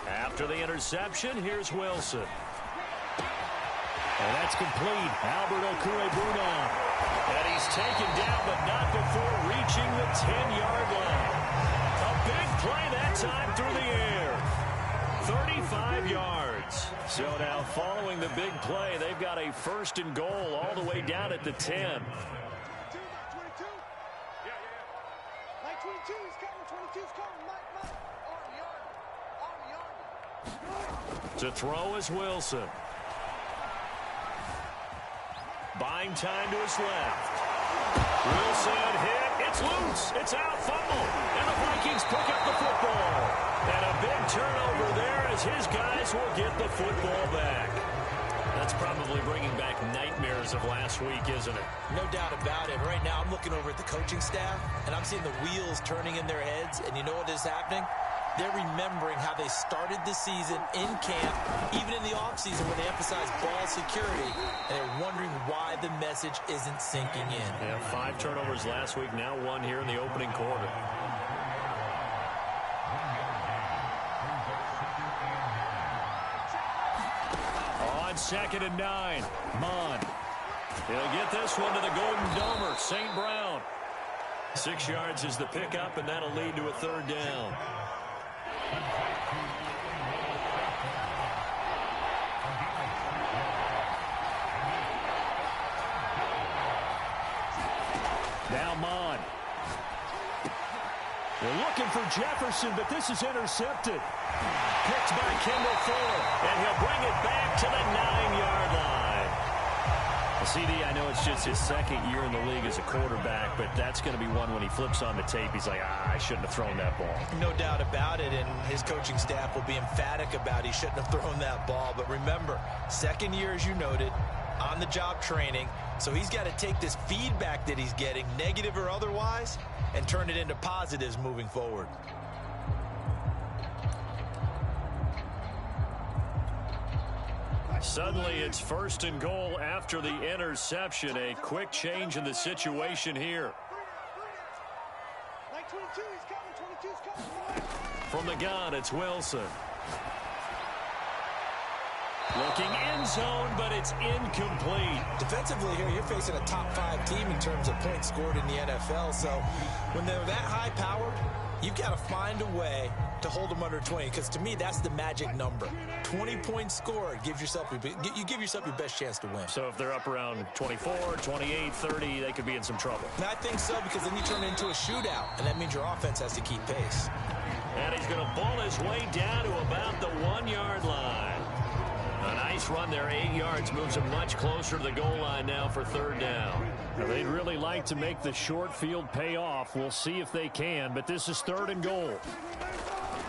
After the interception, here's Wilson. And that's complete. Albert Okwuegbuna. And he's taken down, but not before reaching the 10-yard line. A big play that time through the air. 35 yards. So now following the big play, they've got a first and goal all the way down at the 10. To throw is Wilson. Buying time to his left. Wilson hit. It's loose. It's out. Fumble. And the Vikings pick up the football. And a big turnover there as his guys will get the football back. That's probably bringing back nightmares of last week, isn't it? No doubt about it. Right now I'm looking over at the coaching staff, and I'm seeing the wheels turning in their heads. And you know what is happening? They're remembering how they started the season in camp, even in the offseason when they emphasized ball security, and they're wondering why the message isn't sinking in. Yeah, 5 turnovers last week, now 1 here in the opening quarter. On 2nd and 9, Mon. He'll get this one to the Golden Domer, St. Brown. 6 yards is the pickup, and that'll lead to a 3rd down. Now Mon. They're looking for Jefferson, but this is intercepted. Picked by Kendall Fuller, and he'll bring it back to the 9-yard line. CD, I know it's just his 2nd year in the league as a quarterback, but that's going to be one when he flips on the tape, he's like, I shouldn't have thrown that ball. No doubt about it, and his coaching staff will be emphatic about he shouldn't have thrown that ball. But remember, 2nd year, as you noted, on-the-job training, so he's got to take this feedback that he's getting, negative or otherwise, and turn it into positives moving forward. Suddenly, it's 1st and goal after the interception. A quick change in the situation here. From the gun, it's Wilson. Looking end zone, but it's incomplete. Defensively here, you're facing a top 5 team in terms of points scored in the NFL. So when they're that high-powered, you've got to find a way to hold them under 20, because to me, that's the magic number. 20 points scored, you give yourself your best chance to win. So if they're up around 24, 28, 30, they could be in some trouble. And I think so, because then you turn it into a shootout, and that means your offense has to keep pace. And he's going to ball his way down to about the 1-yard line. A nice run there, 8 yards, moves him much closer to the goal line now for 3rd down. Now, they'd really like to make the short field pay off. We'll see if they can, but this is 3rd and goal.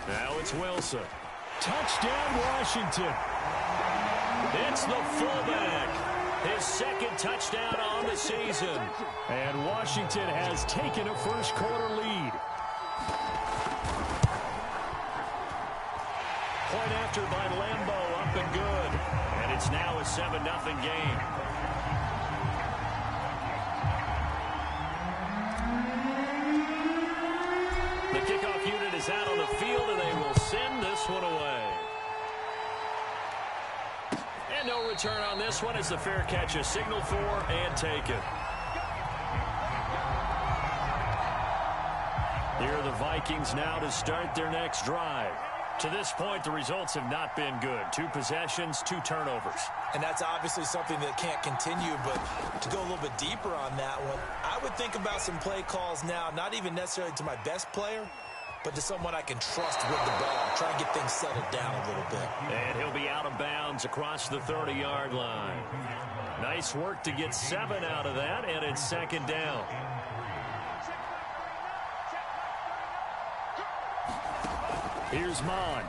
Now it's Wilson. Touchdown, Washington. It's the fullback. His 2nd touchdown on the season. And Washington has taken a first-quarter lead. Point after by Lambeau, up and good. And it's now a 7-0 game. The kickoff unit is out on the field, and they will send this one away. And no return on this one as the fair catch is signaled for and taken. Here are the Vikings now to start their next drive. To this point, the results have not been good. 2 possessions, 2 turnovers. And that's obviously something that can't continue, but to go a little bit deeper on that one, I would think about some play calls now, not even necessarily to my best player, but to someone I can trust with the ball. Try and get things settled down a little bit. And he'll be out of bounds across the 30-yard line. Nice work to get 7 out of that, and it's 2nd down. Here's Mon.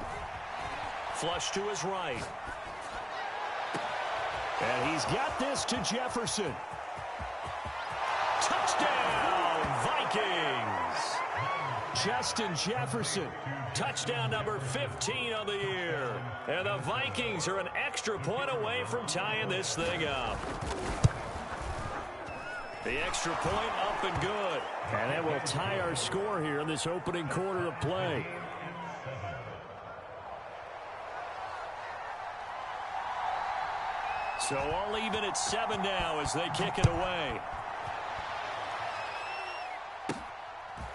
Flush to his right. And he's got this to Jefferson. Touchdown, Vikings! Justin Jefferson. Touchdown number 15 of the year. And the Vikings are an extra point away from tying this thing up. The extra point up and good. And that will tie our score here in this opening quarter of play. So all even at 7 now as they kick it away.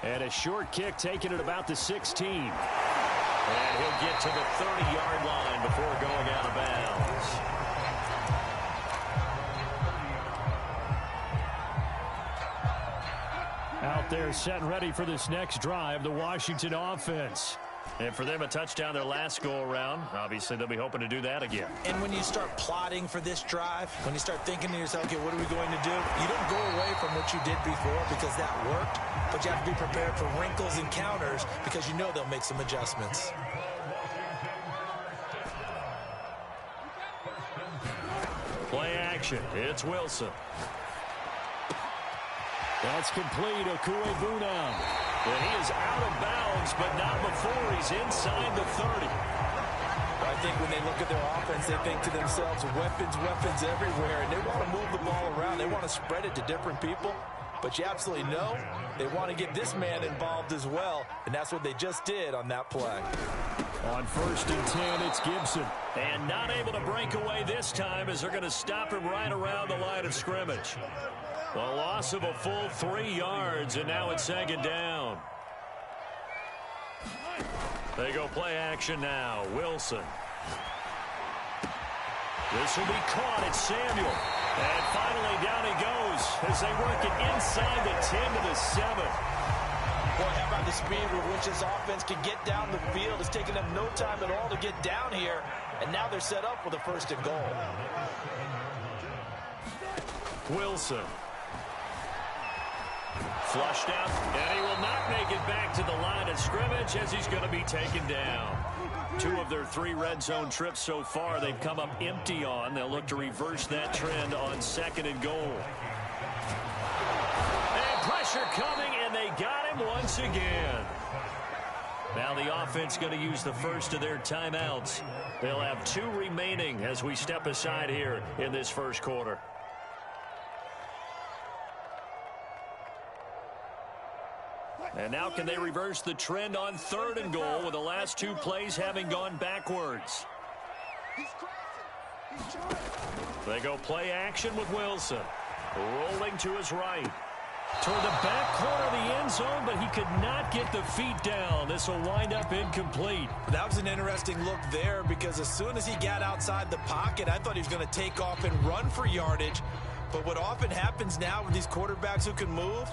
And a short kick taken at about the 16. And he'll get to the 30-yard line before going out of bounds. Out there set and ready for this next drive, the Washington offense. And for them, a touchdown their last go-around. Obviously, they'll be hoping to do that again. And when you start plotting for this drive, when you start thinking to yourself, okay, what are we going to do? You don't go away from what you did before because that worked, but you have to be prepared for wrinkles and counters because you know they'll make some adjustments. Play action. It's Wilson. That's complete. Okuegbunam. And he is out of bounds, but not before he's inside the 30. I think when they look at their offense, they think to themselves, weapons, weapons everywhere, and they want to move the ball around. They want to spread it to different people, but you absolutely know they want to get this man involved as well, and that's what they just did on that play. On 1st and 10, it's Gibson. And not able to break away this time as they're going to stop him right around the line of scrimmage. The loss of a full 3 yards, and now it's 2nd down. They go play action now. Wilson. This will be caught. It's Samuel. And finally down he goes as they work it inside the 10 to the 7. Boy, how about the speed with which this offense can get down the field? It's taken them no time at all to get down here, and now they're set up with a 1st and goal. Wilson. Flushed out, and he will not make it back to the line of scrimmage as he's going to be taken down. 2 of their 3 red zone trips so far they've come up empty on. They'll look to reverse that trend on 2nd and goal. And pressure coming, and they got him once again. Now the offense going to use the first of their timeouts. They'll have 2 remaining as we step aside here in this first quarter. And now can they reverse the trend on 3rd and goal with the last 2 plays having gone backwards? They go play action with Wilson. Rolling to his right. Toward the back corner of the end zone, but he could not get the feet down. This will wind up incomplete. That was an interesting look there because as soon as he got outside the pocket, I thought he was going to take off and run for yardage. But what often happens now with these quarterbacks who can move,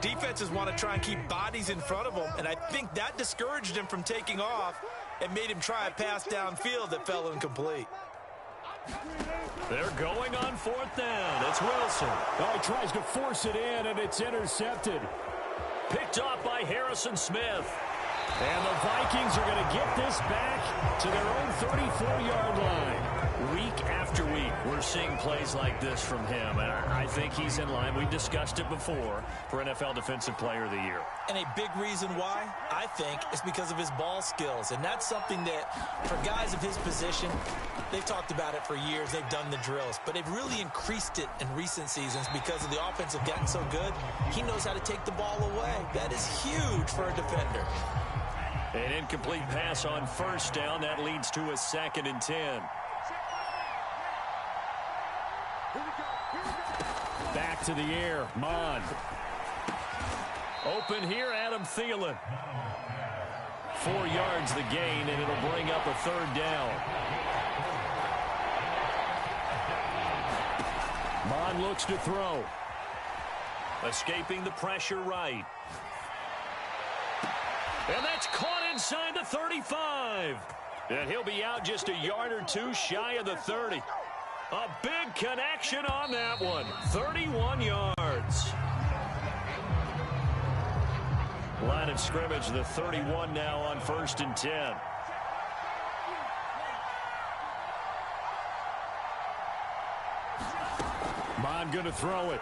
defenses want to try and keep bodies in front of them, and I think that discouraged him from taking off and made him try a pass downfield that fell incomplete. They're going on 4th down. It's Wilson. Oh, he tries to force it in, and it's intercepted. Picked off by Harrison Smith. And the Vikings are going to get this back to their own 34-yard line. Week after week, we're seeing plays like this from him, and I think he's in line. We discussed it before for NFL Defensive Player of the Year. And a big reason why, I think, is because of his ball skills. And that's something that, for guys of his position, they've talked about it for years. They've done the drills. But they've really increased it in recent seasons because of the offense have gotten so good. He knows how to take the ball away. That is huge for a defender. An incomplete pass on 1st down. That leads to a 2nd and 10. Back to the air, Mond. Open here, Adam Thielen. 4 yards the gain, and it'll bring up a 3rd down. Mond looks to throw. Escaping the pressure right. And that's caught inside the 35. And he'll be out just a yard or 2 shy of the 30. A big connection on that one. 31 yards. Line of scrimmage, the 31 now on 1st and 10. Mond going to throw it.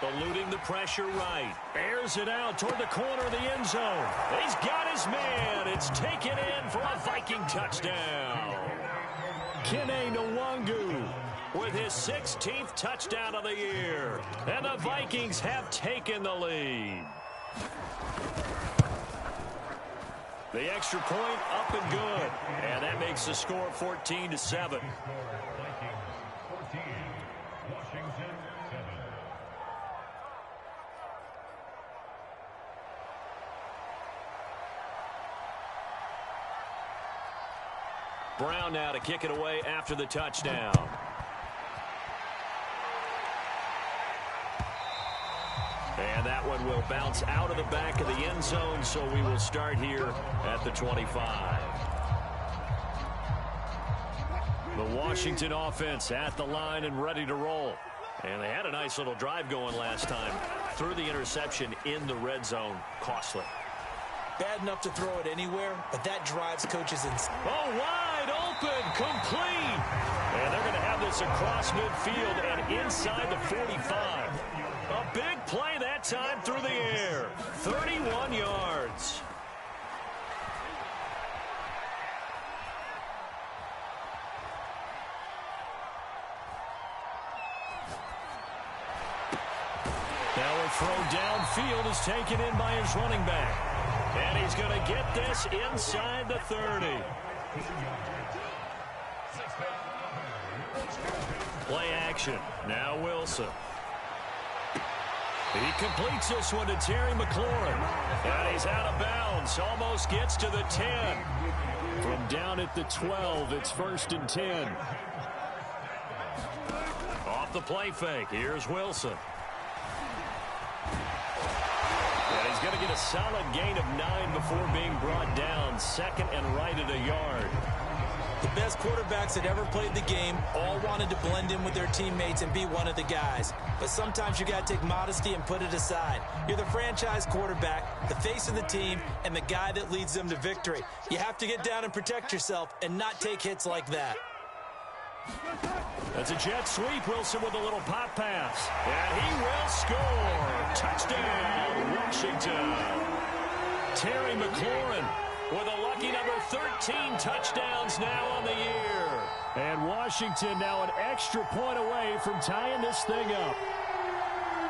Eluding the pressure right. Airs it out toward the corner of the end zone. He's got his man. It's taken in for a Viking touchdown. Kene Nwangu with his 16th touchdown of the year. And the Vikings have taken the lead. The extra point up and good. And that makes the score 14-7. Brown now to kick it away after the touchdown. And that one will bounce out of the back of the end zone, so we will start here at the 25. The Washington offense at the line and ready to roll. And they had a nice little drive going last time. Threw the interception in the red zone. Costly. Bad enough to throw it anywhere, but that drives coaches insane. Oh, wide open, complete. And they're going to have this across midfield and inside the 45. A big play that time through the air. 31 yards. Now a throw downfield is taken in by his running back. And he's going to get this inside the 30. Play action. Now Wilson. He completes this one to Terry McLaurin. And he's out of bounds. Almost gets to the 10. From down at the 12, it's 1st and 10. Off the play fake. Here's Wilson. And he's going to get a solid gain of 9 before being brought down. 2nd and right at a yard. The best quarterbacks that ever played the game all wanted to blend in with their teammates and be one of the guys. But sometimes you got to take modesty and put it aside. You're the franchise quarterback, the face of the team, and the guy that leads them to victory. You have to get down and protect yourself and not take hits like that. That's a jet sweep. Wilson with a little pop pass. And he will score. Touchdown, Washington. Terry McLaurin with a lucky number 13 touchdowns now on the year. And Washington now an extra point away from tying this thing up.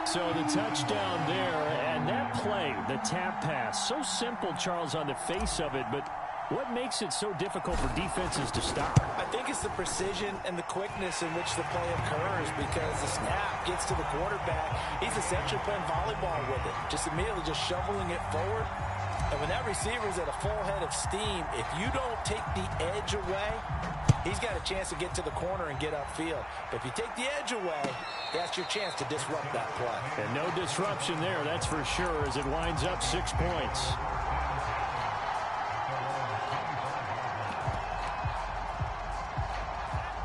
So the touchdown there, and that play, the tap pass, so simple, Charles, on the face of it, but what makes it so difficult for defenses to stop? I think it's the precision and the quickness in which the play occurs, because the snap gets to the quarterback. He's essentially playing volleyball with it, just immediately just shoveling it forward. And when that receiver's at a full head of steam, if you don't take the edge away, he's got a chance to get to the corner and get upfield. But if you take the edge away, that's your chance to disrupt that play. And no disruption there, that's for sure, as it winds up 6 points.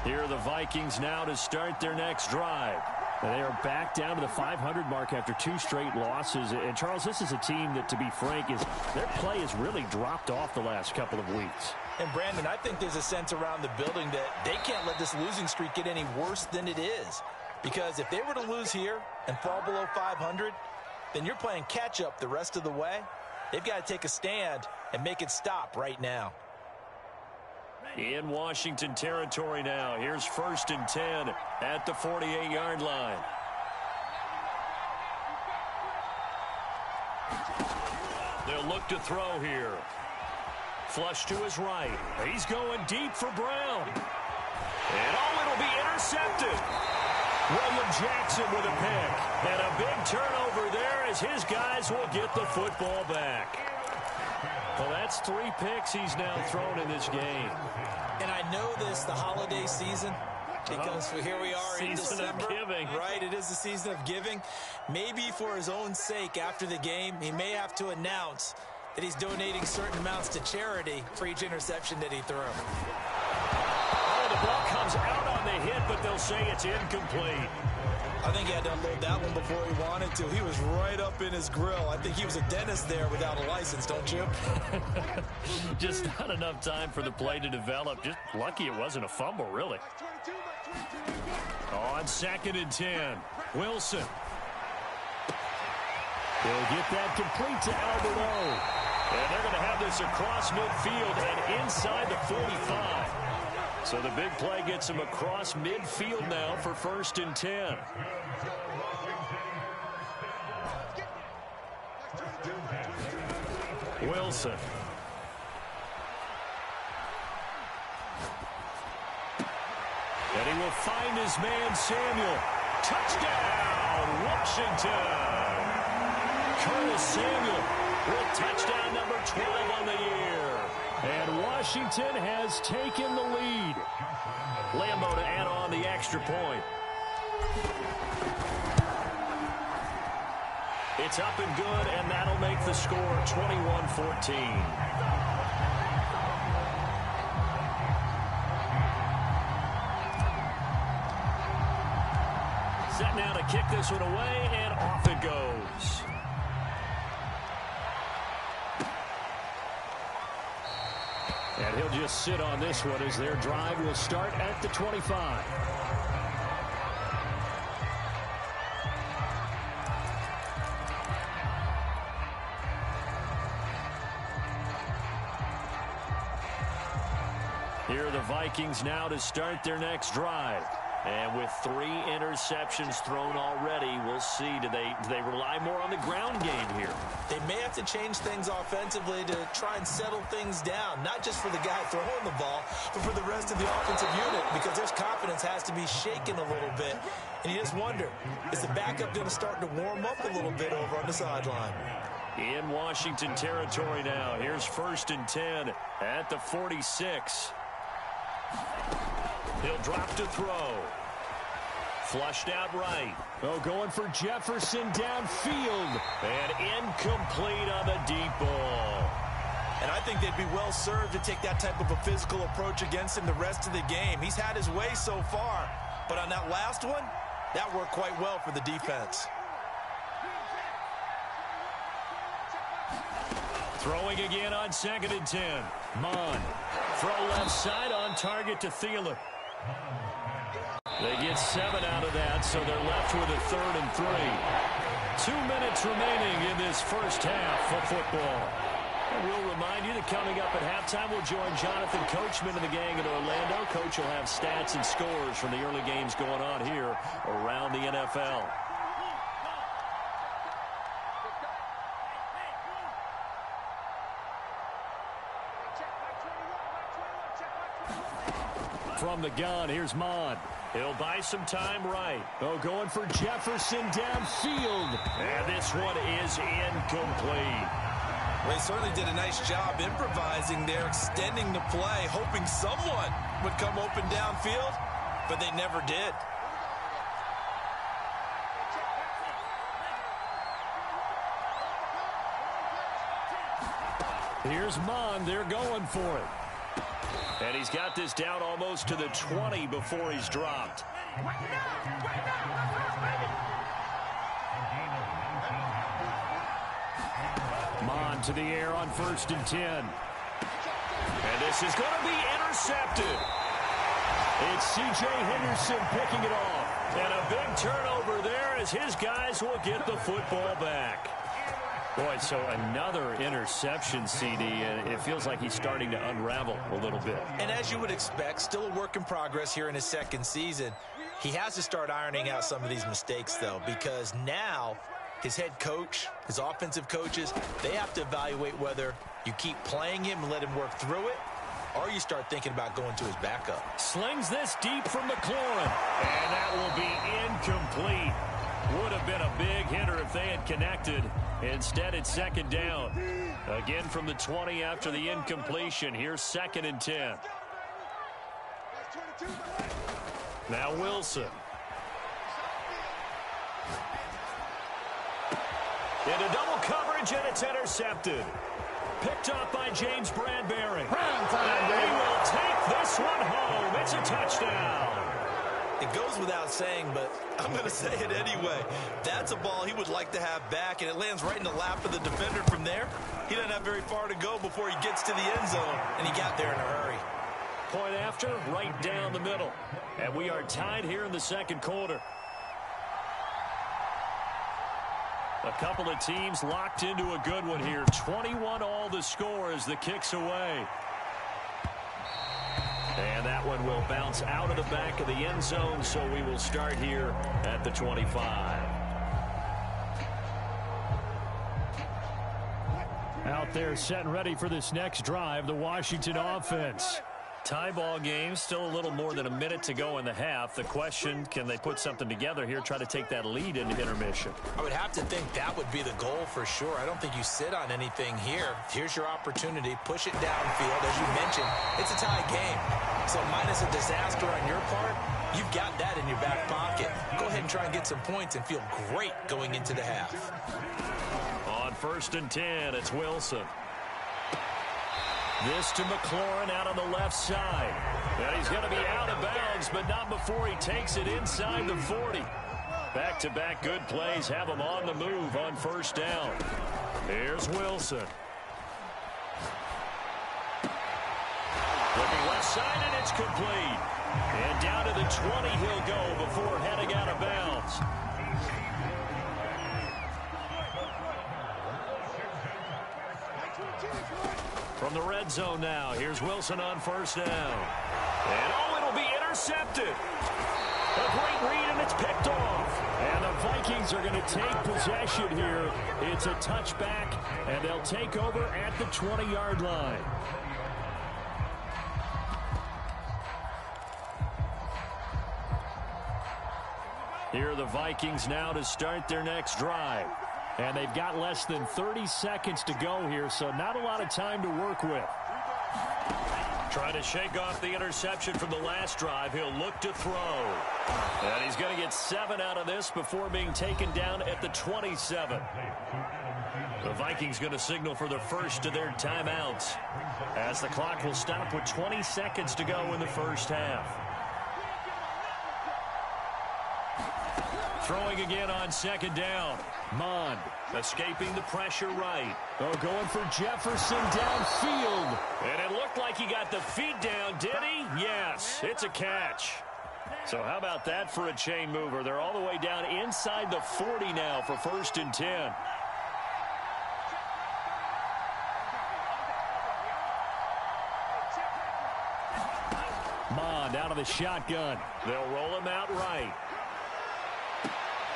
Here are the Vikings now to start their next drive. And they are back down to the 500 mark after 2 straight losses. And, Charles, this is a team that, to be frank, their play has really dropped off the last couple of weeks. And, Brandon, I think there's a sense around the building that they can't let this losing streak get any worse than it is. Because if they were to lose here and fall below 500, then you're playing catch-up the rest of the way. They've got to take a stand and make it stop right now. In Washington territory now. Here's 1st and 10 at the 48-yard line. They'll look to throw here. Flush to his right. He's going deep for Brown. And it'll be intercepted. William Jackson with a pick. And a big turnover there as his guys will get the football back. Well, that's 3 picks he's now thrown in this game. And I know this, the holiday season, because here we are in December. Season of giving. Right, it is the season of giving. Maybe for his own sake after the game, he may have to announce that he's donating certain amounts to charity for each interception that he threw. Oh, the ball comes out on the hit, but they'll say it's incomplete. I think he had to unload that one before he wanted to. He was right up in his grill. I think he was a dentist there without a license, don't you? Just not enough time for the play to develop. Just lucky it wasn't a fumble, really. On 2nd and 10, Wilson. He'll get that complete to Alberto. And they're going to have this across midfield and inside the 45. So the big play gets him across midfield now for 1st and 10. Wilson. And he will find his man Samuel. Touchdown, Washington. Curtis Samuel with touchdown number 12 on the year. And Washington has taken the lead. Lambo to add on the extra point. It's up and good, and that'll make the score 21-14. Set now to kick this one away, and off it goes. And he'll just sit on this one as their drive will start at the 25. Here are the Vikings now to start their next drive. And with 3 interceptions thrown already, we'll see. Do they rely more on the ground game here? They may have to change things offensively to try and settle things down, not just for the guy throwing the ball, but for the rest of the offensive unit, because their confidence has to be shaken a little bit. And you just wonder, is the backup going to start to warm up a little bit over on the sideline? In Washington territory now. Here's 1st and 10 at the 46. He'll drop to throw. Flushed out right. Oh, going for Jefferson downfield. And incomplete on the deep ball. And I think they'd be well served to take that type of a physical approach against him the rest of the game. He's had his way so far. But on that last one, that worked quite well for the defense. Throwing again on 2nd and 10. Mon. Throw left side on target to Thielen. They get 7 out of that, so they're left with a 3rd and 3. 2 minutes remaining in this first half of football. And we'll remind you that coming up at halftime, we'll join Jonathan Coachman and the gang in Orlando. Coach will have stats and scores from the early games going on here around the NFL. From the gun, here's Mon. He'll buy some time right. Oh, going for Jefferson downfield. And this one is incomplete. Well, they certainly did a nice job improvising there, extending the play, hoping someone would come open downfield, but they never did. Here's Mon. They're going for it. And he's got this down almost to the 20 before he's dropped. Mon to the air on 1st and 10. And this is going to be intercepted. It's C.J. Henderson picking it off. And a big turnover there as his guys will get the football back. Boy, so another interception, CD, and it feels like he's starting to unravel a little bit. And as you would expect, still a work in progress here in his 2nd season. He has to start ironing out some of these mistakes, though, because now his head coach, his offensive coaches, they have to evaluate whether you keep playing him and let him work through it, or you start thinking about going to his backup. Slings this deep from McLaurin, and that will be incomplete. Would have been a big hitter if they had connected. Instead, it's 2nd down. Again from the 20 after the incompletion. Here's 2nd and 10. Now Wilson. Into double coverage, and it's intercepted. Picked up by James Bradbury. And he will take this one home. It's a touchdown. It goes without saying, but I'm going to say it anyway. That's a ball he would like to have back, and it lands right in the lap of the defender from there. He doesn't have very far to go before he gets to the end zone, and he got there in a hurry. Point after, right down the middle. And we are tied here in the 2nd quarter. A couple of teams locked into a good one here. 21 all the score as the kick's away. And that one will bounce out of the back of the end zone, so we will start here at the 25. Out there set and ready for this next drive, the Washington offense. Tie ball game, still a little more than a minute to go in the half. The question, can they put something together here, try to take that lead into intermission? I would have to think that would be the goal for sure. I don't think you sit on anything here. Here's your opportunity. Push it downfield. As you mentioned, it's a tie game. So minus a disaster on your part, you've got that in your back pocket. Go ahead and try and get some points and feel great going into the half. On 1st and 10, it's Wilson. This to McLaurin out on the left side. And he's going to be out of bounds, but not before he takes it inside the 40. Back-to-back good plays have him on the move on 1st down. Here's Wilson. Looking left side, and it's complete. And down to the 20 he'll go before heading out of bounds. From the red zone now, here's Wilson on 1st down. And, oh, it'll be intercepted. A great read, and it's picked off. And the Vikings are going to take possession here. It's a touchback, and they'll take over at the 20-yard line. Here are the Vikings now to start their next drive. And they've got less than 30 seconds to go here, so not a lot of time to work with. Trying to shake off the interception from the last drive. He'll look to throw. And he's going to get 7 out of this before being taken down at the 27. The Vikings going to signal for the first of their timeouts, as the clock will stop with 20 seconds to go in the first half. Throwing again on 2nd down. Mond escaping the pressure right. Oh, going for Jefferson downfield. And it looked like he got the feet down, did he? Yes, it's a catch. So how about that for a chain mover? They're all the way down inside the 40 now for 1st and 10. Mond out of the shotgun. They'll roll him out right.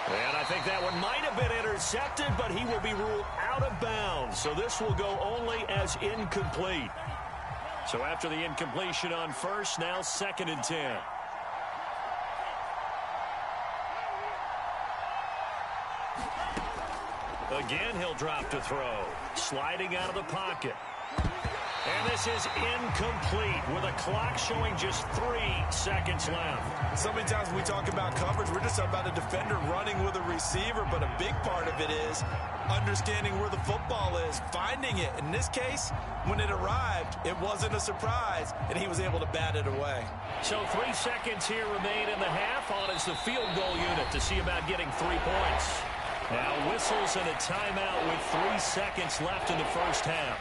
And I think that one might have been intercepted, but he will be ruled out of bounds. So this will go only as incomplete. So after the incompletion on 1st, now 2nd and 10. Again, he'll drop to throw. Sliding out of the pocket. And this is incomplete with a clock showing just 3 seconds left. So many times when we talk about coverage, we're just about a defender running with a receiver, but a big part of it is understanding where the football is, finding it. In this case, when it arrived, it wasn't a surprise, and he was able to bat it away. So 3 seconds here remain in the half. On is the field goal unit to see about getting 3 points. Now whistles and a timeout with 3 seconds left in the first half.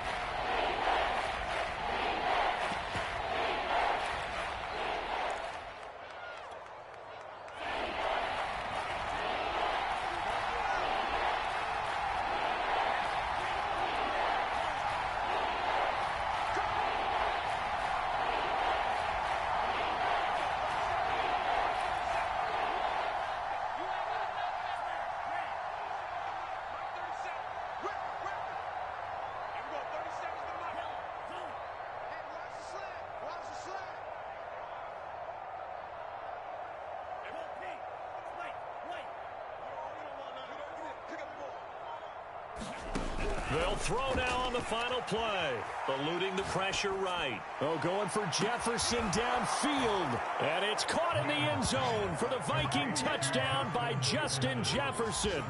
They'll throw now on the final play. Eluding the pressure right. Oh, going for Jefferson downfield. And it's caught in the end zone for the Viking touchdown by Justin Jefferson.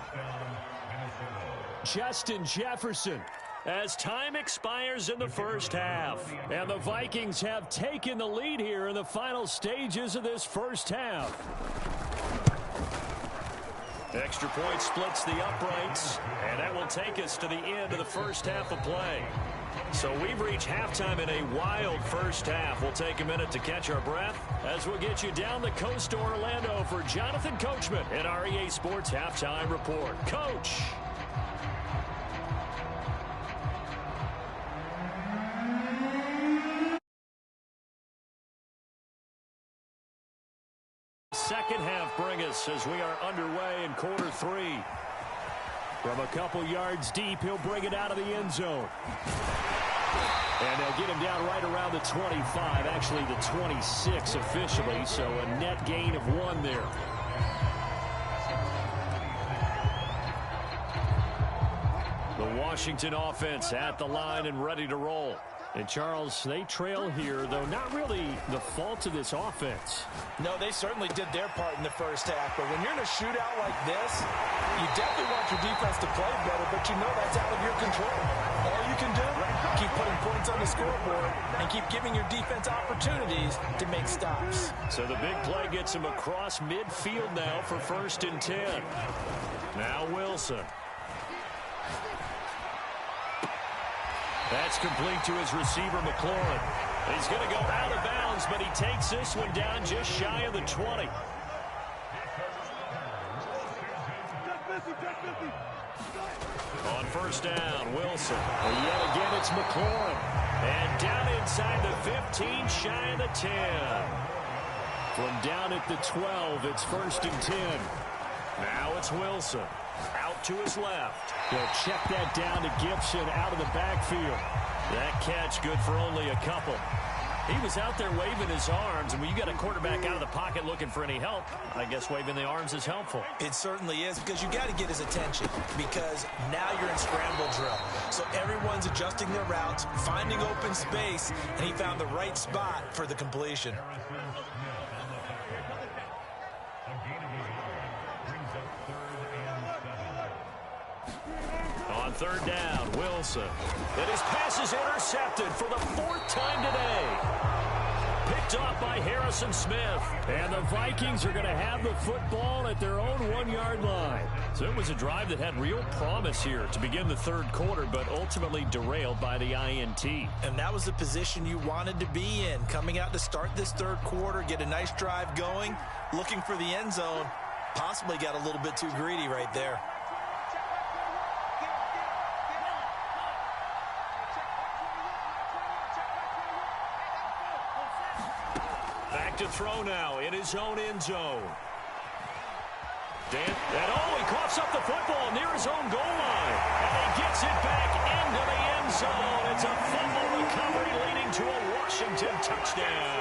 Justin Jefferson, as time expires in the first half. And the Vikings have taken the lead here in the final stages of this first half. Extra point splits the uprights, and that will take us to the end of the first half of play. So we've reached halftime in a wild first half. We'll take a minute to catch our breath as we'll get you down the coast to Orlando for Jonathan Coachman in our EA Sports Halftime Report. Coach. Second half bring us as we are underway in quarter 3. From a couple yards deep, he'll bring it out of the end zone. And they'll get him down right around the 25, actually the 26 officially, so a net gain of 1 there. The Washington offense at the line and ready to roll. And, Charles, they trail here, though not really the fault of this offense. No, they certainly did their part in the first half. But when you're in a shootout like this, you definitely want your defense to play better, but you know that's out of your control. All you can do, keep putting points on the scoreboard and keep giving your defense opportunities to make stops. So the big play gets him across midfield now for 1st and 10. Now Wilson. That's complete to his receiver, McLaurin. He's going to go out of bounds, but he takes this one down just shy of the 20. On 1st down, Wilson. And yet again, it's McLaurin. And down inside the 15, shy of the 10. From down at the 12, it's 1st and 10. Now it's Wilson. Out to his left. He'll check that down to Gibson out of the backfield. That catch good for only a couple. He was out there waving his arms, and when you got a quarterback out of the pocket looking for any help, I guess waving the arms is helpful. It certainly is, because you got to get his attention, because now you're in scramble drill. So everyone's adjusting their routes, finding open space, and he found the right spot for the completion. On 3rd down, Wilson. And his pass is intercepted for the 4th time today. Picked off by Harrison Smith. And the Vikings are going to have the football at their own 1-yard line. So it was a drive that had real promise here to begin the 3rd quarter, but ultimately derailed by the INT. And that was the position you wanted to be in. Coming out to start this 3rd quarter, get a nice drive going, looking for the end zone. Possibly got a little bit too greedy right there. To throw now in his own end zone. And he coughs up the football near his own goal line. And he gets it back into the end zone. It's a fumble recovery leading to a Washington touchdown.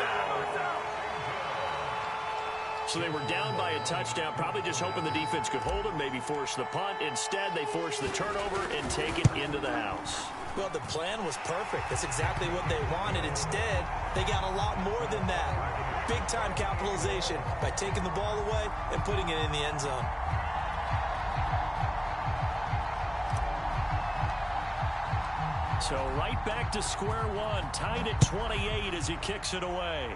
So they were down by a touchdown, probably just hoping the defense could hold them, maybe force the punt. Instead, they force the turnover and take it into the house. Well, the plan was perfect. That's exactly what they wanted. Instead, they got a lot more than that. Big-time capitalization by taking the ball away and putting it in the end zone. So right back to square one, tied at 28 as he kicks it away.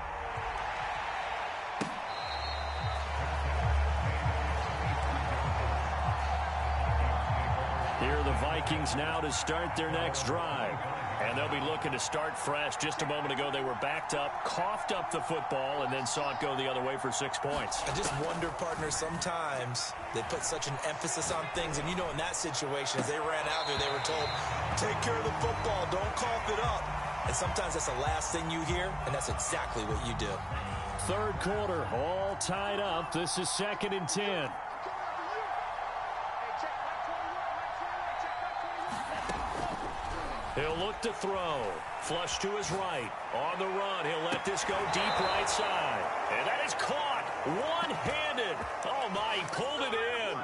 Here are the Vikings now to start their next drive. And they'll be looking to start fresh. Just a moment ago, they were backed up, coughed up the football, and then saw it go the other way for 6 points. I just wonder, partner, sometimes they put such an emphasis on things. And, you know, in that situation, as they ran out there, they were told, take care of the football, don't cough it up. And sometimes that's the last thing you hear, and that's exactly what you do. 3rd quarter, all tied up. This is 2nd and 10. He'll look to throw. Flush to his right. On the run, he'll let this go deep right side. And that is caught one-handed. Oh, my, he pulled it in.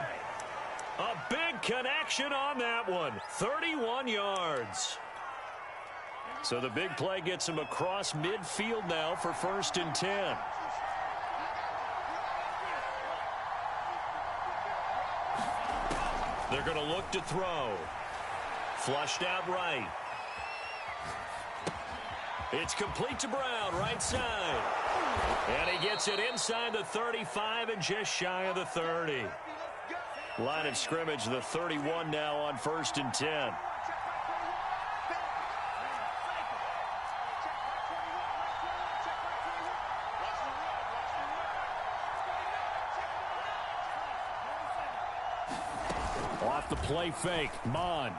A big connection on that one. 31 yards. So the big play gets him across midfield now for 1st and 10. They're going to look to throw. Flushed out right. It's complete to Brown, right side. And he gets it inside the 35 and just shy of the 30. Line of scrimmage, the 31 now on 1st and 10. Off the play fake, Mond.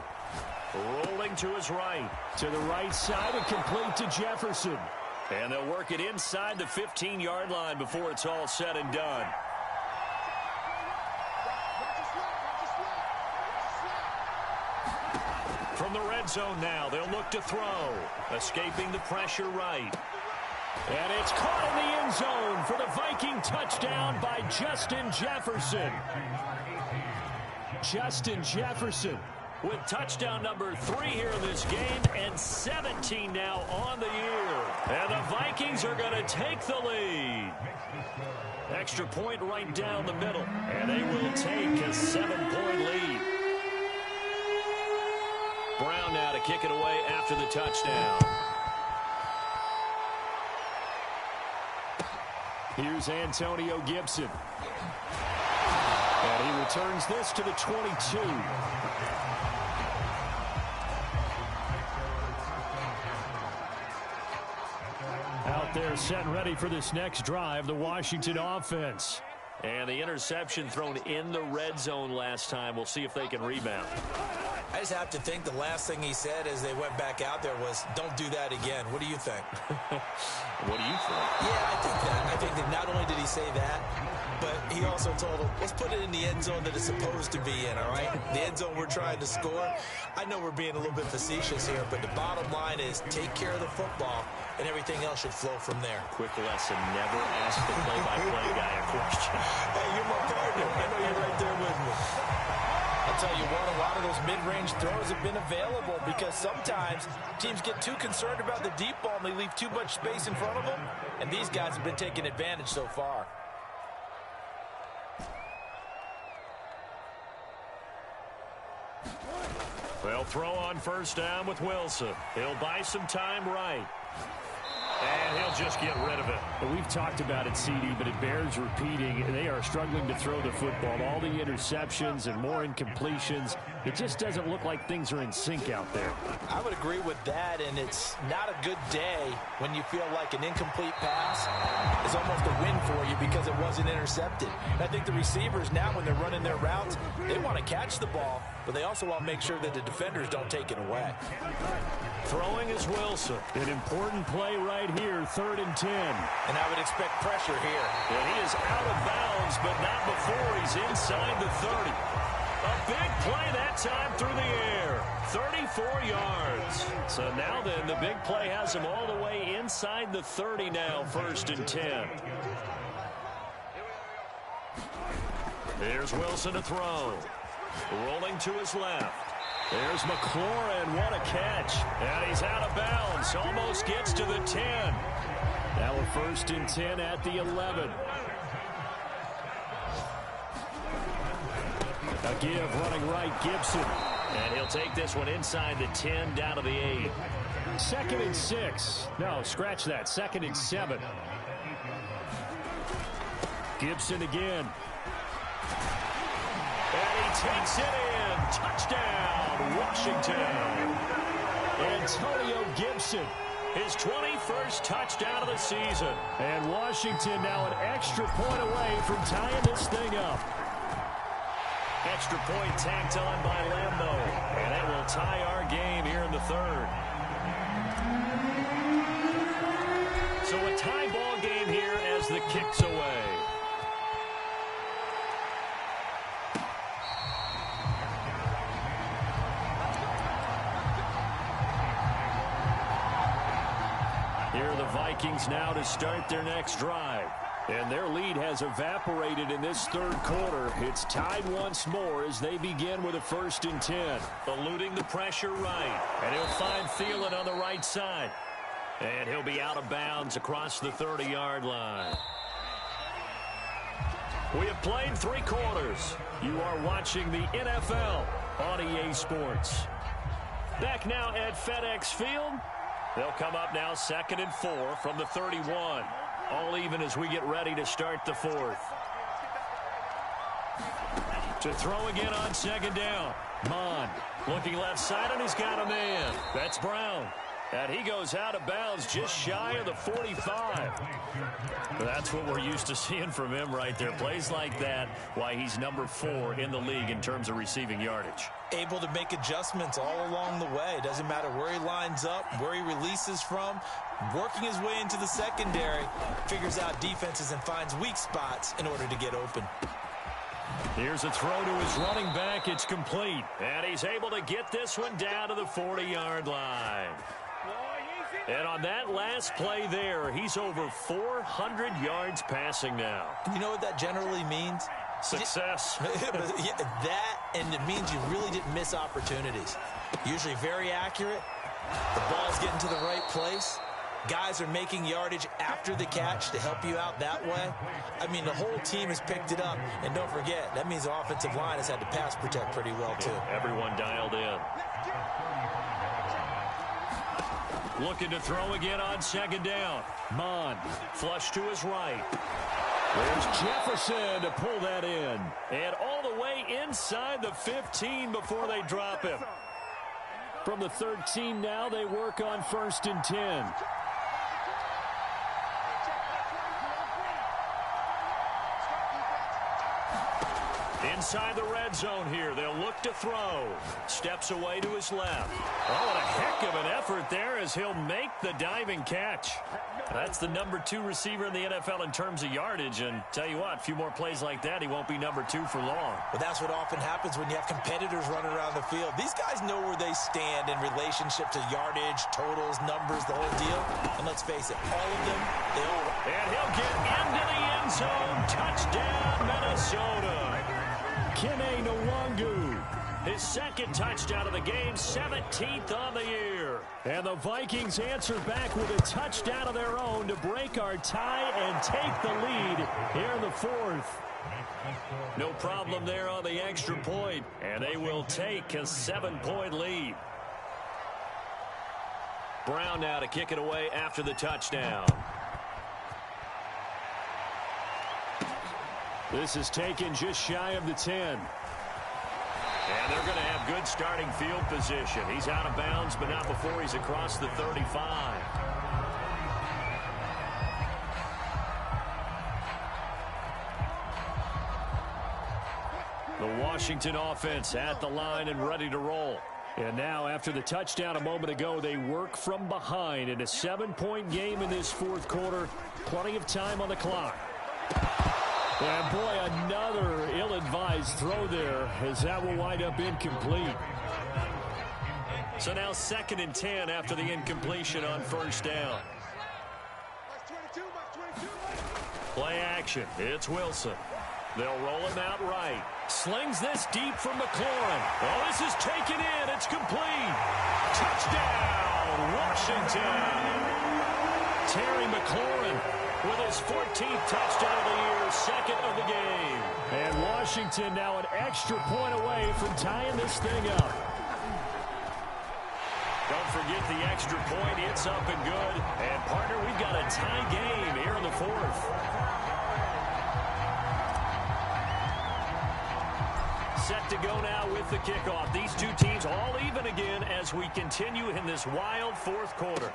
Rolling to his right. To the right side and complete to Jefferson. And they'll work it inside the 15-yard line before it's all said and done. From the red red zone now. They'll look to throw. Escaping the pressure right. And it's caught in the end zone for the Viking touchdown by Justin Jefferson. Justin Jefferson with touchdown number 3 here in this game, and 17 now on the year. And the Vikings are going to take the lead. Extra point right down the middle, and they will take a 7-point lead. Brown now to kick it away after the touchdown. Here's Antonio Gibson. And he returns this to the 22. Out there set and ready for this next drive, the Washington offense. And the interception thrown in the red zone last time. We'll see if they can rebound. I just have to think the last thing he said as they went back out there was, don't do that again. What do you think? What do you think? Yeah, I think that not only did he say that, but he also told them, let's put it in the end zone that it's supposed to be in, all right? The end zone we're trying to score. I know we're being a little bit facetious here, but the bottom line is take care of the football, and everything else should flow from there. Quick lesson, never ask the play-by-play guy a question. Hey, you're my partner. I know you're right there with me. I'll tell you what, a lot of those mid-range throws have been available because sometimes teams get too concerned about the deep ball and they leave too much space in front of them, and these guys have been taking advantage so far. They'll throw on first down with Wilson. He'll buy some time right. And he'll just get rid of it. Well, we've talked about it, CD, but it bears repeating. They are struggling to throw the football. All the interceptions and more incompletions. It just doesn't look like things are in sync out there. I would agree with that, and it's not a good day when you feel like an incomplete pass is almost a win for you because it wasn't intercepted. And I think the receivers now, when they're running their routes, they want to catch the ball, but they also want to make sure that the defenders don't take it away. Throwing is Wilson. An important play right here, 3rd and 10. And I would expect pressure here. And he is out of bounds, but not before he's inside the 30. A big play that time through the air. 34 yards. So now then, the big play has him all the way inside the 30 now, 1st and 10. Here's Wilson to throw. Rolling to his left. There's McLaurin, what a catch. And he's out of bounds, almost gets to the 10. Now a 1st and 10 at the 11. A give running right, Gibson. And he'll take this one inside the 10 down to the 8. 2nd and 6. No, scratch that. 2nd and 7. Gibson again. And he takes it in. Touchdown, Washington. Antonio Gibson. His 21st touchdown of the season. And Washington now an extra point away from tying this thing up. Extra point tacked on by Lambo. And it will tie our game here in the 3rd. So a tie ball game here as the kick's away. Here are the Vikings now to start their next drive. And their lead has evaporated in this 3rd quarter. It's tied once more as they begin with a 1st and 10. Eluding the pressure right. And he'll find Thielen on the right side. And he'll be out of bounds across the 30-yard line. We have played 3 quarters. You are watching the NFL on EA Sports. Back now at FedEx Field. They'll come up now 2nd and 4 from the 31. All even as we get ready to start the 4th. To throw again on 2nd down. Mon looking left side, and he's got a man. That's Brown. And he goes out of bounds just shy of the 45. That's what we're used to seeing from him right there. Plays like that, why he's number 4 in the league in terms of receiving yardage. Able to make adjustments all along the way. Doesn't matter where he lines up, where he releases from. Working his way into the secondary. Figures out defenses and finds weak spots in order to get open. Here's a throw to his running back. It's complete. And he's able to get this one down to the 40-yard line. And on that last play there, he's over 400 yards passing now. You know what that generally means? Success. That, and it means you really didn't miss opportunities. Usually very accurate. The ball's getting to the right place. Guys are making yardage after the catch to help you out that way. I mean, the whole team has picked it up. And don't forget, that means the offensive line has had to pass protect pretty well, too. Everyone dialed in. Looking to throw again on second down. Mon, flush to his right. There's Jefferson to pull that in. And all the way inside the 15 before they drop him. From the 13 now, they work on 1st and 10. Inside the red zone here. They'll look to throw. Steps away to his left. Oh, what a heck of an effort there as he'll make the diving catch. That's the number 2 receiver in the NFL in terms of yardage. And tell you what, a few more plays like that, he won't be number 2 for long. But that's what often happens when you have competitors running around the field. These guys know where they stand in relationship to yardage, totals, numbers, the whole deal. And let's face it, all of them, they all... And he'll get into the end zone. Touchdown, Minnesota. Kene Nwangu. His second touchdown of the game, 17th on the year. And the Vikings answer back with a touchdown of their own to break our tie and take the lead here in the 4th. No problem there on the extra point, and they will take a 7-point lead. Brown now to kick it away after the touchdown. This is taken just shy of the 10. And they're going to have good starting field position. He's out of bounds, but not before he's across the 35. The Washington offense at the line and ready to roll. And now, after the touchdown a moment ago, they work from behind in a 7-point game in this 4th quarter. Plenty of time on the clock. And boy, another ill-advised throw there, as that will wind up incomplete. So now 2nd and 10 after the incompletion on 1st down. Play action. It's Wilson. They'll roll him out right. Slings this deep from McLaurin. Oh, this is taken in. It's complete. Touchdown, Washington. Terry McLaurin with his 14th touchdown of the year, 2nd of the game. And Washington now an extra point away from tying this thing up. Don't forget the extra point. It's up and good. And, partner, we've got a tie game here in the 4th. Set to go now with the kickoff. These two teams all even again as we continue in this wild 4th quarter.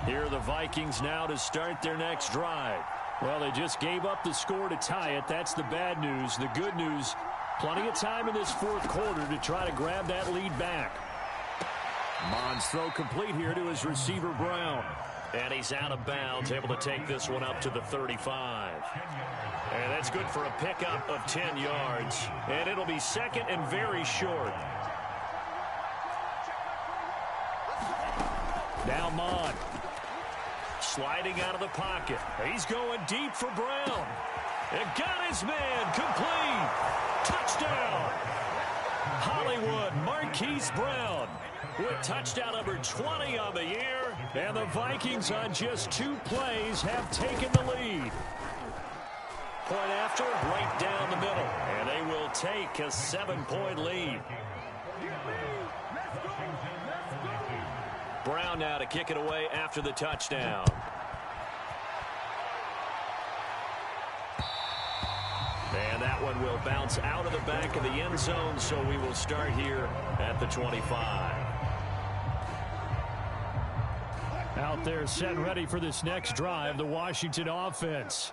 Here are the Vikings now to start their next drive. Well, they just gave up the score to tie it. That's the bad news. The good news, plenty of time in this 4th quarter to try to grab that lead back. Mon's throw complete here to his receiver, Brown. And he's out of bounds, able to take this one up to the 35. And that's good for a pickup of 10 yards. And it'll be 2nd and very short. Now Mon. Sliding out of the pocket. He's going deep for Brown. And got his man complete. Touchdown. Hollywood Marquise Brown with touchdown number 20 on the year. And the Vikings on just 2 plays have taken the lead. Point after, right down the middle. And they will take a 7-point lead. Brown now to kick it away after the touchdown. And that one will bounce out of the back of the end zone, so we will start here at the 25. Out there set ready for this next drive, the Washington offense.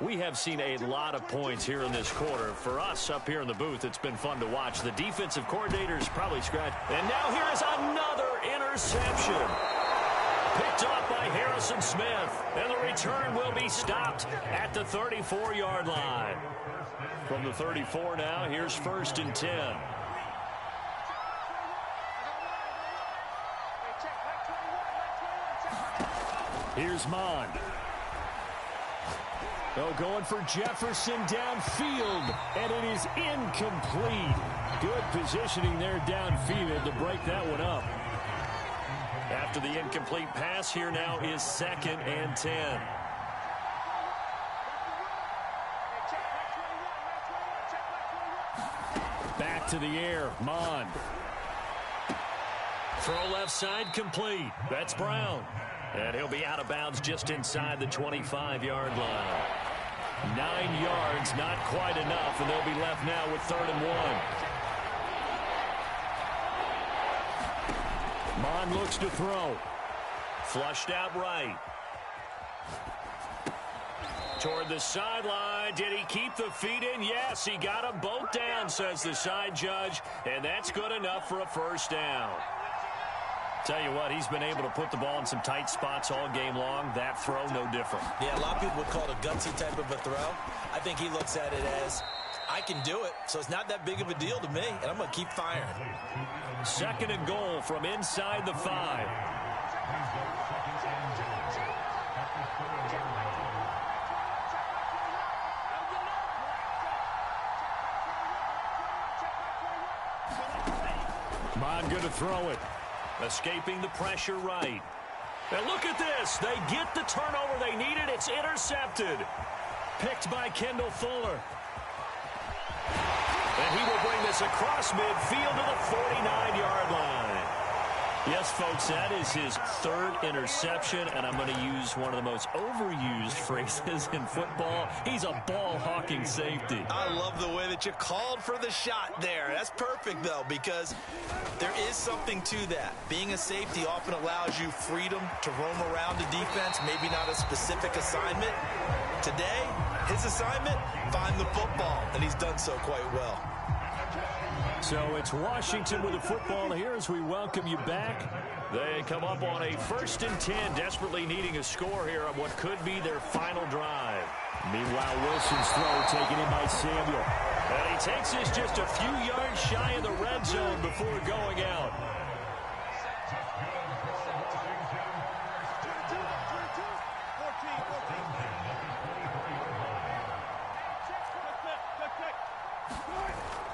We have seen a lot of points here in this quarter. For us up here in the booth, it's been fun to watch. The defensive coordinators probably scratched. And now here is another interception. Picked off by Harrison Smith. And the return will be stopped at the 34-yard line. From the 34 now, here's 1st and 10. Here's Mond. Oh, going for Jefferson downfield, and it is incomplete. Good positioning there downfield to break that one up. After the incomplete pass, here now is 2nd and 10. Back to the air, Mond. Throw left side complete. That's Brown. And he'll be out of bounds just inside the 25-yard line. 9 yards, not quite enough, and they'll be left now with 3rd and 1. Mond looks to throw. Flushed out right. Toward the sideline. Did he keep the feet in? Yes, he got them both down, says the side judge, and that's good enough for a 1st down. Tell you what, he's been able to put the ball in some tight spots all game long. That throw, no different. Yeah, a lot of people would call it a gutsy type of a throw. I think he looks at it as, I can do it, so it's not that big of a deal to me, and I'm going to keep firing. 2nd and goal from inside the 5. Mond going to throw it. Escaping the pressure right. And look at this. They get the turnover they needed. It's intercepted. Picked by Kendall Fuller. And he will bring this across midfield to the 49-yard line. Yes, folks, that is his 3rd interception, and I'm going to use one of the most overused phrases in football. He's a ball-hawking safety. I love the way that you called for the shot there. That's perfect, though, because there is something to that. Being a safety often allows you freedom to roam around the defense, maybe not a specific assignment. Today, his assignment, find the football, and he's done so quite well. So it's Washington with the football here as we welcome you back. They come up on a 1st and 10, desperately needing a score here on what could be their final drive. Meanwhile, Wilson's throw taken in by Samuel. And he takes this just a few yards shy of the red zone before going out.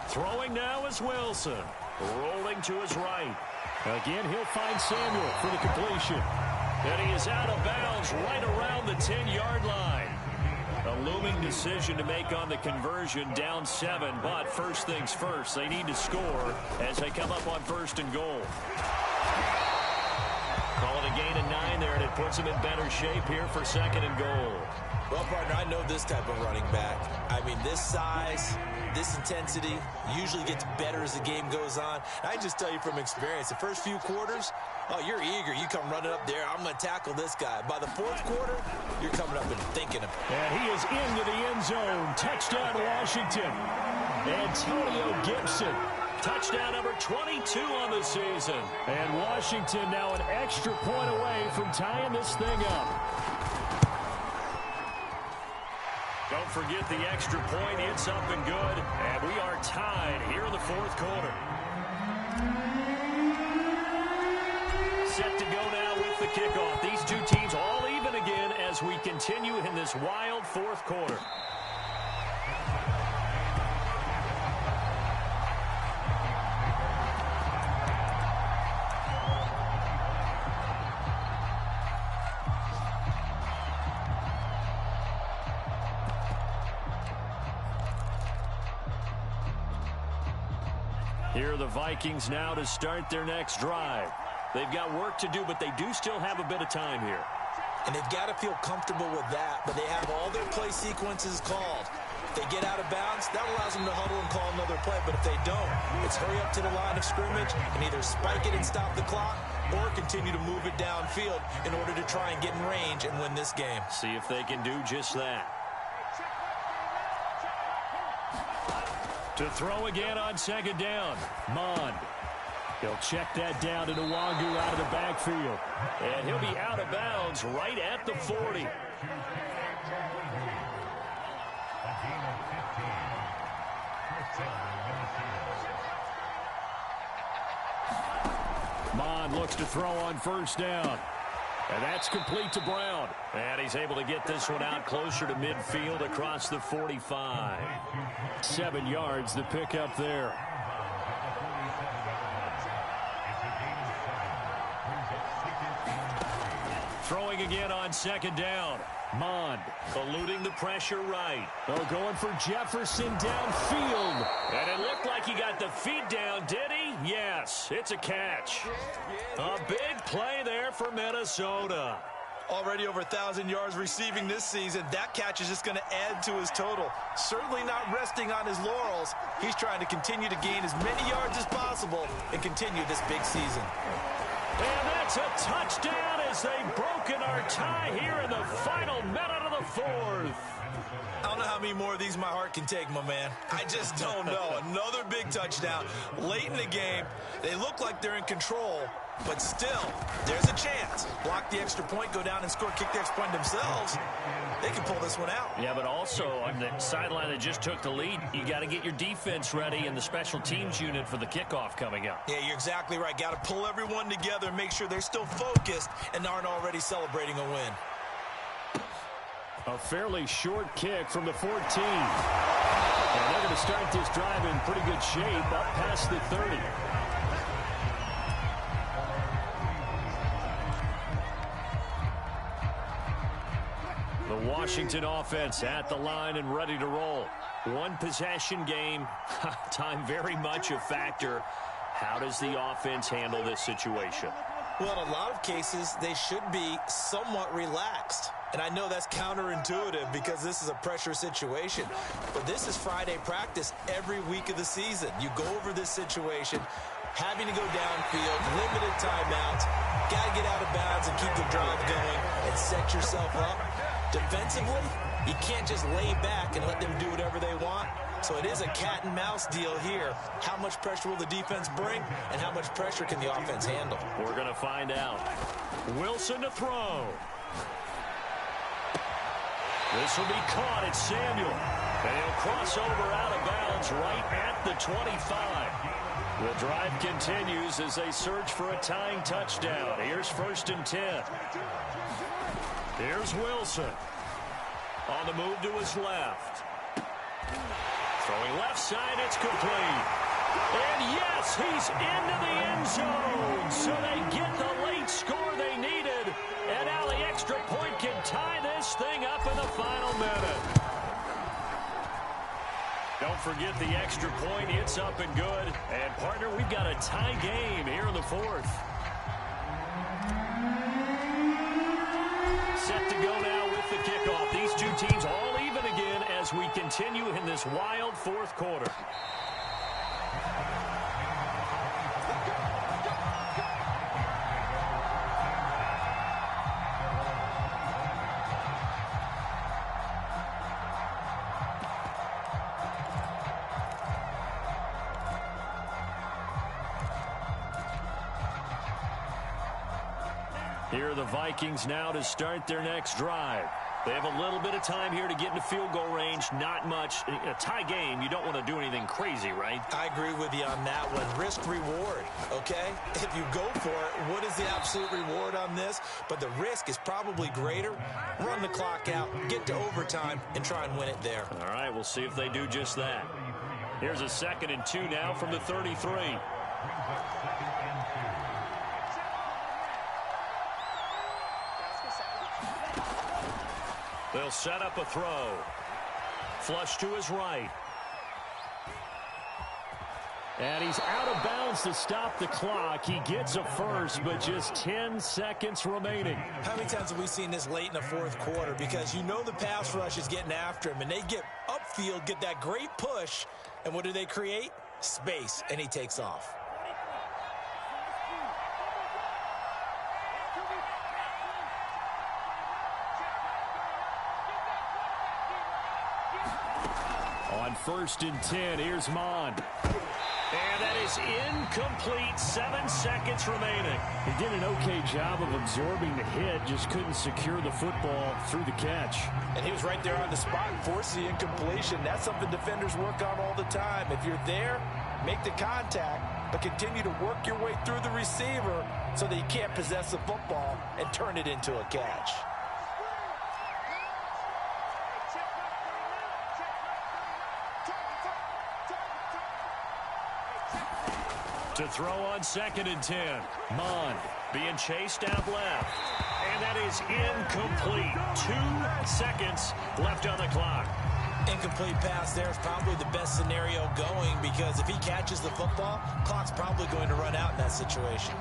Throwing now is Wilson. Rolling to his right. Again, he'll find Samuel for the completion. And he is out of bounds right around the 10-yard line. A looming decision to make on the conversion, down 7. But first things first, they need to score as they come up on 1st and goal. Call it a gain of 9 there, and it puts them in better shape here for 2nd and goal. Well, partner, I know this type of running back. I mean, this size, this intensity usually gets better as the game goes on. I just tell you from experience, the first few quarters, oh, you're eager. You come running up there, I'm going to tackle this guy. By the 4th quarter, you're coming up and thinking of it. And he is into the end zone. Touchdown, Washington. Antonio Gibson. Touchdown number 22 on the season. And Washington now an extra point away from tying this thing up. Don't forget the extra point. It's up and good. And we are tied here in the 4th quarter. Set to go now with the kickoff. These two teams all even again as we continue in this wild 4th quarter. Here are the Vikings now to start their next drive. They've got work to do, but they do still have a bit of time here. And they've got to feel comfortable with that, but they have all their play sequences called. If they get out of bounds, that allows them to huddle and call another play, but if they don't, it's hurry up to the line of scrimmage and either spike it and stop the clock or continue to move it downfield in order to try and get in range and win this game. See if they can do just that. To throw again on second down. Mond. He'll check that down to Nwangu out of the backfield. And he'll be out of bounds right at the 40. Mond looks to throw on first down. And that's complete to Brown. And he's able to get this one out closer to midfield across the 45. 7 yards, the pickup there. Throwing again on second down. Mond eluding the pressure right. Oh, going for Jefferson downfield. And it looked like he got the feet down, did he? Yes, it's a catch. A big play there for Minnesota. Already over 1,000 yards receiving this season. That catch is just going to add to his total. Certainly not resting on his laurels. He's trying to continue to gain as many yards as possible and continue this big season. And that's a touchdown as they've broken our tie here in the final minute of the fourth. I don't know how many more of these my heart can take, my man. I just don't know. Another big touchdown late in the game. They look like they're in control, but still, there's a chance. Block the extra point, go down and score, kick the extra point themselves. They can pull this one out. Yeah, but also on the sideline that just took the lead, you got to get your defense ready and the special teams unit for the kickoff coming up. Yeah, you're exactly right. Got to pull everyone together and make sure they're still focused and aren't already celebrating a win. A fairly short kick from the 14. And they're going to start this drive in pretty good shape up past the 30. The Washington offense at the line and ready to roll. One possession game. Time very much a factor. How does the offense handle this situation? Well, in a lot of cases, they should be somewhat relaxed. And I know that's counterintuitive because this is a pressure situation. But this is Friday practice every week of the season. You go over this situation, having to go downfield, limited timeouts, got to get out of bounds and keep the drive going and set yourself up. Defensively, you can't just lay back and let them do whatever they want. So it is a cat and mouse deal here. How much pressure will the defense bring, and how much pressure can the offense handle? We're going to find out. Wilson to throw. This will be caught at Samuel. And he'll cross over out of bounds right at the 25. The drive continues as they search for a tying touchdown. Here's 1st and 10. Here's Wilson. On the move to his left. Throwing left side, it's complete. And yes, he's into the end zone. So they get the late score they needed. And now the extra point can tie this thing up in the final minute. Don't forget the extra point. It's up and good. And, partner, we've got a tie game here in the fourth. Set to go now with the kickoff. These two teams all even again as we continue in this wild fourth quarter. Here are the Vikings now to start their next drive. They have a little bit of time here to get into field goal range. Not much. In a tie game, you don't want to do anything crazy, right? I agree with you on that one. Risk-reward, okay? If you go for it, what is the absolute reward on this? But the risk is probably greater. Run the clock out, get to overtime, and try and win it there. All right, we'll see if they do just that. Here's a 2nd and 2 now from the 33. They'll set up a throw. Flush to his right. And he's out of bounds to stop the clock. He gets a first, but just 10 seconds remaining. How many times have we seen this late in the fourth quarter? Because you know the pass rush is getting after him, and they get upfield, get that great push, and what do they create? Space, and he takes off. On 1st and 10, here's Mon. And that is incomplete. 7 seconds remaining. He did an okay job of absorbing the hit, just couldn't secure the football through the catch. And he was right there on the spot and forced the incompletion. That's something defenders work on all the time. If you're there, make the contact, but continue to work your way through the receiver so that you can't possess the football and turn it into a catch. To throw on 2nd and 10. Mon being chased out left. And that is incomplete. 2 seconds left on the clock. Incomplete pass there is probably the best scenario going because if he catches the football, clock's probably going to run out in that situation.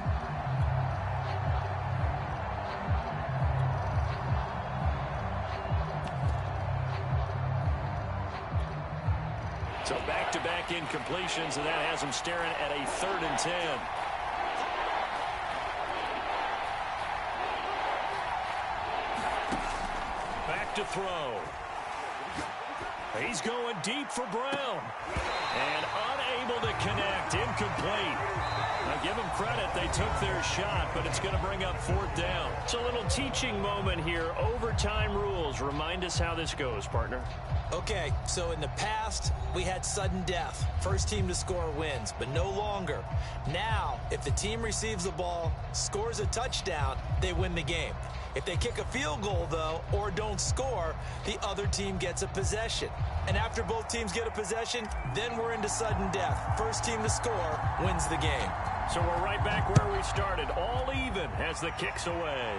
So back-to-back incompletions, and that has him staring at a 3rd and 10. Back to throw. He's going deep for Brown. And unable to connect. Incomplete. Now give them credit. They took their shot, but it's going to bring up 4th down. It's a little teaching moment here. Overtime rules. Remind us how this goes, partner. Okay, so in the past, we had sudden death. First team to score wins, but no longer. Now, if the team receives the ball, scores a touchdown, they win the game. If they kick a field goal, though, or don't score, the other team gets a possession. And after both teams get a possession, then we're into sudden death. First team to score wins the game. So we're right back where we started. All even as the kick's away.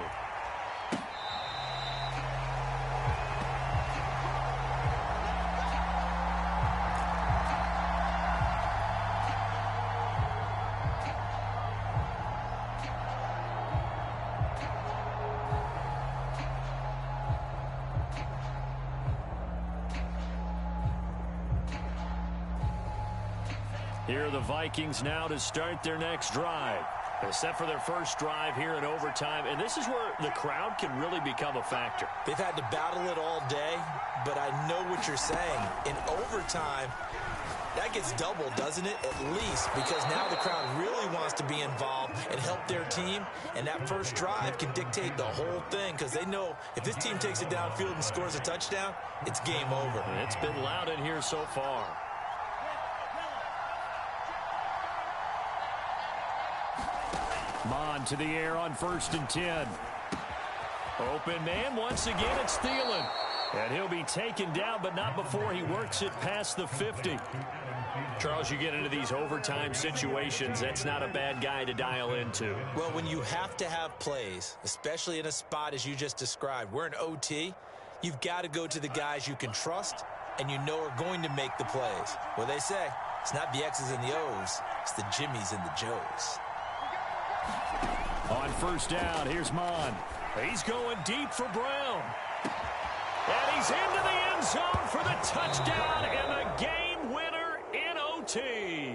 Here are the Vikings now to start their next drive. They're set for their first drive here in overtime, and this is where the crowd can really become a factor. They've had to battle it all day, but I know what you're saying. In overtime, that gets doubled, doesn't it? At least, because now the crowd really wants to be involved and help their team, and that first drive can dictate the whole thing because they know if this team takes it downfield and scores a touchdown, it's game over. And it's been loud in here so far. Mon to the air on 1st and 10. Open man, once again it's Thielen. And he'll be taken down, but not before he works it past the 50. Charles, you get into these overtime situations, that's not a bad guy to dial into. Well, when you have to have plays, especially in a spot as you just described, we're in OT, you've got to go to the guys you can trust and you know are going to make the plays. Well, they say it's not the X's and the O's, it's the Jimmies and the Joes. On 1st down, here's Mon. He's going deep for Brown. And he's into the end zone for the touchdown and the game winner in OT.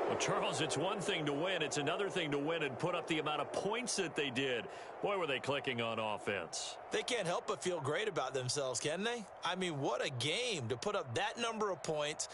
Well, Charles, it's one thing to win. It's another thing to win and put up the amount of points that they did. Boy, were they clicking on offense. They can't help but feel great about themselves, can they? I mean, what a game to put up that number of points,